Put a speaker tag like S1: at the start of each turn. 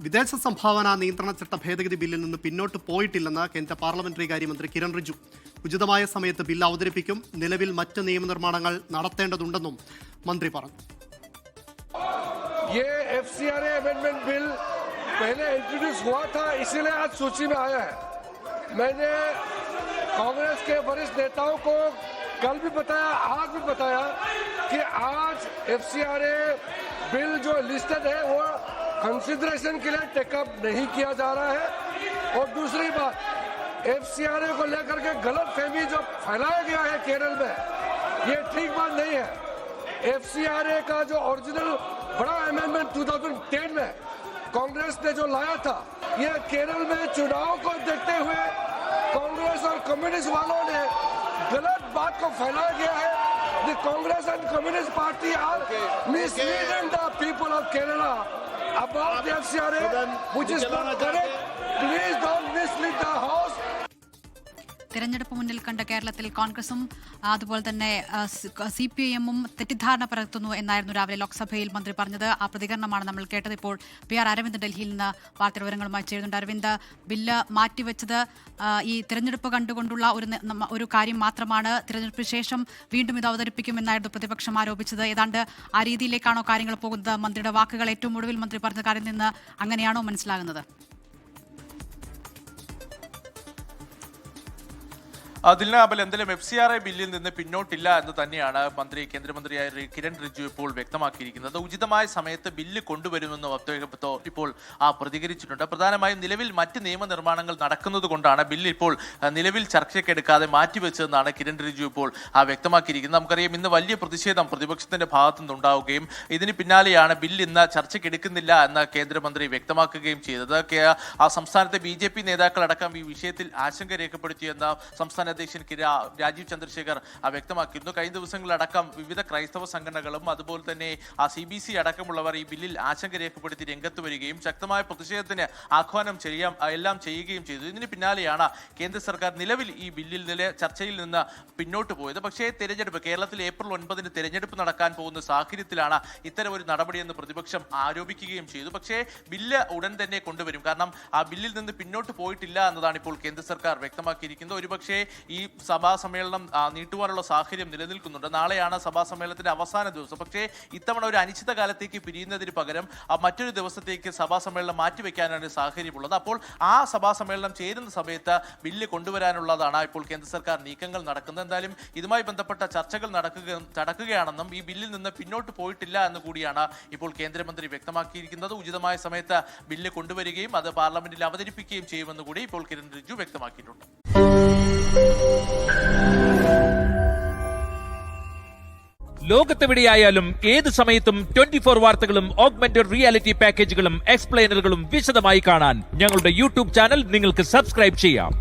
S1: വിദേശ സംഭാവന നിയന്ത്രണ ചട്ട ഭേദഗതി ബില്ലിൽ നിന്ന് പിന്നോട്ട് പോയിട്ടില്ലെന്ന് കേന്ദ്ര പാർലമെന്ററി കാര്യമന്ത്രി കിരൺ റിജിജു. ഉചിതമായ സമയത്ത് ബിൽ അവതരിപ്പിക്കും. നിലവിൽ മറ്റ് നിയമനിർമ്മാണങ്ങൾ നടത്തേണ്ടതുണ്ടെന്നും മന്ത്രി പറഞ്ഞു.
S2: ये FCRA अमेंडमेंट बिल पहले इंट्रोड्यूस हुआ था, इसीलिए आज सूची में आया है. मैंने कांग्रेस के वरिष्ठ नेताओं को कल भी बताया, आज भी बताया कि आज FCRA बिल जो लिस्टेड है वो कंसिडरेशन के लिए टेकअप नहीं किया जा रहा है. और दूसरी बात, FCRA को लेकर के गलत फहमी जो फैलाया गया है केरल में, ये ठीक बात नहीं है. FCRA का जो ओरिजिनल बड़ा अमेंडमेंट 2010 में कांग्रेस ने जो लाया था, ये केरल में चुनाव को देखते हुए कांग्रेस और कम्युनिस्ट वालों ने गलत बात को फैलाया गया है. The Congress and Communist Party are misleading the people of Kerala about the FCRA, which is not correct. Please don't mislead the House.
S3: തെരഞ്ഞെടുപ്പ് മുന്നിൽ കണ്ട കേരളത്തിൽ കോൺഗ്രസും അതുപോലെ തന്നെ CPIM-ഉം തെറ്റിദ്ധാരണ പരത്തുന്നു എന്നായിരുന്നു രാവിലെ ലോക്സഭയിൽ മന്ത്രി പറഞ്ഞത്. ആ പ്രതികരണമാണ് നമ്മൾ കേട്ടത്. ഇപ്പോൾ PR അരവിന്ദ് ഡൽഹിയിൽ നിന്ന് വാർത്താ വിവരങ്ങളുമായി ചേരുന്നുണ്ട്. അരവിന്ദ്, ബില്ല് മാറ്റിവെച്ചത് ഈ തിരഞ്ഞെടുപ്പ് കണ്ടുകൊണ്ടുള്ള ഒരു കാര്യം മാത്രമാണ്. തിരഞ്ഞെടുപ്പിന് ശേഷം വീണ്ടും ഇത് അവതരിപ്പിക്കുമെന്നായിരുന്നു പ്രതിപക്ഷം ആരോപിച്ചത്. ഏതാണ്ട് ആ രീതിയിലേക്കാണോ കാര്യങ്ങൾ പോകുന്നത്? മന്ത്രിയുടെ വാക്കുകൾ ഏറ്റവും ഒടുവിൽ മന്ത്രി പറഞ്ഞ കാര്യം നിന്ന് അങ്ങനെയാണോ മനസ്സിലാകുന്നത്?
S4: ദിൽനാബൽ, എന്തായാലും FCRA ബില്ലിൽ നിന്ന് പിന്നോട്ടില്ല എന്ന് തന്നെയാണ് കേന്ദ്രമന്ത്രിയായ കിരൺ റിജിജു ഇപ്പോൾ വ്യക്തമാക്കിയിരിക്കുന്നത്. ഉചിതമായ സമയത്ത് ബില്ല് കൊണ്ടുവരുമെന്ന് ഇപ്പോൾ പ്രതികരിച്ചിട്ടുണ്ട്. പ്രധാനമായും നിലവിൽ മറ്റ് നിയമനിർമ്മാണങ്ങൾ നടക്കുന്നത് കൊണ്ടാണ് ബില്ല് ഇപ്പോൾ നിലവിൽ ചർച്ചയ്ക്കെടുക്കാതെ മാറ്റിവെച്ചതെന്നാണ് കിരൺ റിജിജു ഇപ്പോൾ വ്യക്തമാക്കിയിരിക്കുന്നത്. നമുക്കറിയാം, ഇന്ന് വലിയ പ്രതിഷേധം പ്രതിപക്ഷത്തിന്റെ ഭാഗത്തു നിന്നുണ്ടാവുകയും ഇതിന് പിന്നാലെയാണ് ബില്ല് ഇന്ന് ചർച്ചയ്ക്കെടുക്കുന്നില്ല എന്ന് കേന്ദ്രമന്ത്രി വ്യക്തമാക്കുകയും ചെയ്തത്. സംസ്ഥാനത്തെ BJP നേതാക്കളടക്കം ഈ വിഷയത്തിൽ ആശങ്ക രേഖപ്പെടുത്തിയെന്ന സംസ്ഥാന അധ്യക്ഷൻ രാജീവ് ചന്ദ്രശേഖർ വ്യക്തമാക്കിയിരുന്നു. കഴിഞ്ഞ ദിവസങ്ങളിലടക്കം വിവിധ ക്രൈസ്തവ സംഘടനകളും അതുപോലെ തന്നെ CBC അടക്കമുള്ളവർ ഈ ബില്ലിൽ ആശങ്ക രേഖപ്പെടുത്തി രംഗത്ത് വരികയും ശക്തമായ പ്രതിഷേധത്തിന് ആഹ്വാനം എല്ലാം ചെയ്യുകയും ചെയ്തു. ഇതിന് പിന്നാലെയാണ് കേന്ദ്ര സർക്കാർ നിലവിൽ ഈ ബില്ലിൽ ചർച്ചയിൽ നിന്ന് പിന്നോട്ട് പോയത്. പക്ഷേ കേരളത്തിൽ ഏപ്രിൽ 9 തിരഞ്ഞെടുപ്പ് നടക്കാൻ പോകുന്ന സാഹചര്യത്തിലാണ് ഇത്തരം ഒരു നടപടിയെന്ന് പ്രതിപക്ഷം ആരോപിക്കുകയും ചെയ്തു. പക്ഷേ ബില്ല് ഉടൻ തന്നെ കൊണ്ടുവരും. കാരണം ആ ബില്ലിൽ നിന്ന് പിന്നോട്ട് പോയിട്ടില്ല എന്നതാണ് ഇപ്പോൾ കേന്ദ്ര സർക്കാർ വ്യക്തമാക്കിയിരിക്കുന്നത്. ഒരുപക്ഷേ ഈ സഭാ സമ്മേളനം നീട്ടുവാനുള്ള സാഹചര്യം നിലനിൽക്കുന്നുണ്ട്. നാളെയാണ് സഭാ സമ്മേളനത്തിന്റെ അവസാന ദിവസം. പക്ഷേ ഇത്തവണ ഒരു അനിശ്ചിത കാലത്തേക്ക് പിരിയുന്നതിന് പകരം മറ്റൊരു ദിവസത്തേക്ക് സഭാ സമ്മേളനം മാറ്റിവെക്കാനാണ് സാഹചര്യമുള്ളത്. അപ്പോൾ ആ സഭാ സമ്മേളനം ചേരുന്ന സമയത്ത് ബില്ല് കൊണ്ടുവരാനുള്ളതാണ് ഇപ്പോൾ കേന്ദ്ര സർക്കാർ നീക്കങ്ങൾ നടക്കുന്നത്. എന്തായാലും ഇതുമായി ബന്ധപ്പെട്ട ചർച്ചകൾ നടക്കുകയാണെന്നും ഈ ബില്ലിൽ നിന്ന് പിന്നോട്ട് പോയിട്ടില്ല എന്ന് കൂടിയാണ് ഇപ്പോൾ കേന്ദ്രമന്ത്രി വ്യക്തമാക്കിയിരിക്കുന്നത്. ഉചിതമായ സമയത്ത് ബില്ല് കൊണ്ടുവരികയും അത് പാർലമെന്റിൽ അവതരിപ്പിക്കുകയും ചെയ്യുമെന്ന് കൂടി ഇപ്പോൾ കിരൺ റിജിജു വ്യക്തമാക്കിയിട്ടുണ്ട്.
S5: ലോകത്തെവിടെയായാലും ഏത് സമയത്തും 24 വാർത്തകളും ഓഗ്മെന്റഡ് റിയാലിറ്റി പാക്കേജുകളും എക്സ്പ്ലെയിനറുകളും വിശദമായി കാണാൻ ഞങ്ങളുടെ YouTube ചാനൽ നിങ്ങൾക്ക് സബ്സ്ക്രൈബ് ചെയ്യാം.